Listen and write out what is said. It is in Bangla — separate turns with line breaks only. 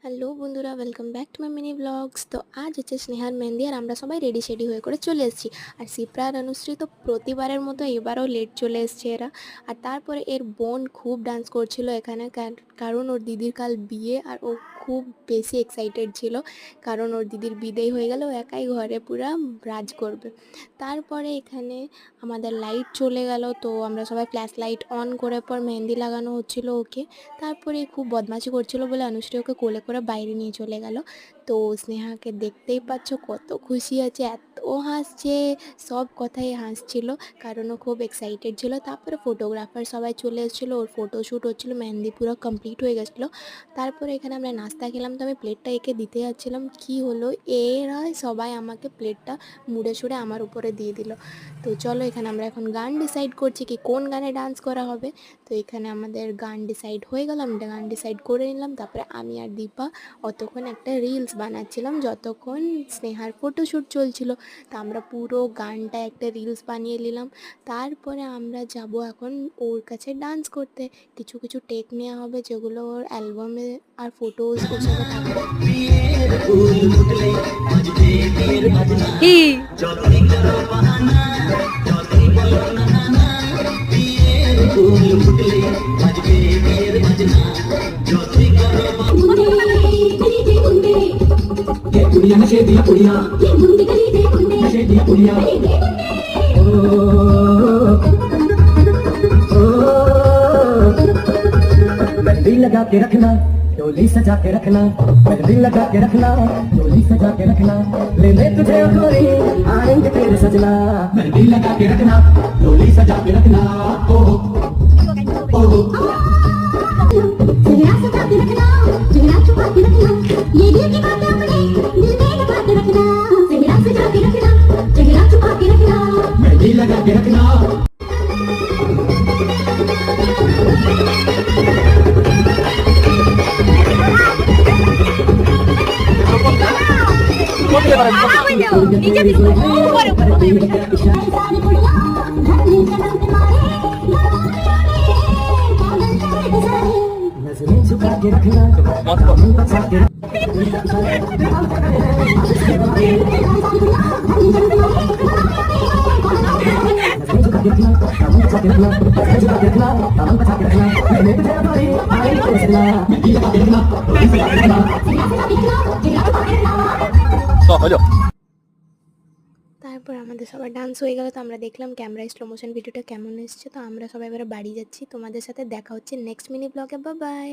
হ্যালো বন্ধুরা, welcome back to my mini blogs. তো আজ হচ্ছে স্নেহার মেহেন্দি, আর আমরা সবাই রেডি শেডি হয়ে করে চলে এসেছি। আর শিপ্রা আর অনুশ্রী তো প্রতিবারের মতো এবারও লেট চলে এসছে এরা। আর তারপরে এর বোন খুব ডান্স করছিল এখানে, কারণ ওর দিদির কাল বিয়ে, আর ও খুব বেশি এক্সাইটেড ছিল, কারণ ওর দিদির বিদায় হয়ে গেল, ও একাই ঘরে পুরা রাজ করবে। তারপরে এখানে আমাদের লাইট চলে গেল, তো আমরা সবাই ফ্ল্যাশ লাইট অন করে পর মেহেন্দি লাগানো হচ্ছিল ওকে। তারপরে খুব বদমাশি করছিল বলে অনুশ্রী ওকে কোলে করে বাইরে নিয়ে চলে গেল। তো স্নেহাকে দেখতেই পাচ্ছ কত খুশি আছে, এত হাসছে, সব কথাই হাসছিল, কারণ ও খুব এক্সাইটেড ছিল। তারপরে ফটোগ্রাফার সবাই চলে এসেছিলো, ওর ফটোশ্যুট হচ্ছিলো, মেহেন্দি পুরো কমপ্লিট হয়ে গেছিলো। তারপরে এখানে আমরা নাস্তা খেলাম, তো আমি প্লেটটা একে দিতে যাচ্ছিলাম, কি হলো এরা সবাই আমাকে প্লেটটা মুড়ে ছুড়ে আমার উপরে দিয়ে দিল। তো চলো এখানে আমরা এখন গান ডিসাইড করছি কি কোন গানে ডান্স করা হবে। তো এখানে আমাদের গান ডিসাইড হয়ে গেল, আমি গান ডিসাইড করে নিলাম। তারপরে আমি আর দীপা অতক্ষণ একটা রিলস বানাচ্ছিলাম যতক্ষণ স্নেহার ফটোশ্যুট চলছিল। তো আমরা পুরো গানটা একটা রিলস বানিয়ে নিলাম। তারপরে আমরা যাব এখন ওর কাছে ডান্স করতে। কিছু কিছু টেক নেওয়া হবে যেগুলো ওর অ্যালবামে আর ফটোজ ওর সাথে থাকবে।
कुड़िया नशे दिया कुड़िया नशे दिया कुड़िया मेहंदी लगा के रखना डोली सजा के रखना मेहंदी लगा के रखना डोली सजा के रखना ले तुझे गोरी आएंगे तेरे सजना मेहंदी लगा के रखना डोली सजा के रखना ओ
चेहरा सजा के रखना चेहरा छुपा के रखना ये दिल की बातें अपने दिल में लगा के रखना चेहरा सजा के रखना चेहरा छुपा के रखना
मेहंदी लगा के रखना नजरें झुका के रखना बचा के
তারপর আমাদের সবার ডান্স হয়ে গেল। তো আমরা দেখলাম ক্যামেরায় স্লো মোশন ভিডিওটা কেমন এসছে। তো আমরা সবাই এবারে বাড়ি যাচ্ছি। তোমাদের সাথে দেখা হচ্ছে নেক্সট মিনি ব্লগে। Bye bye.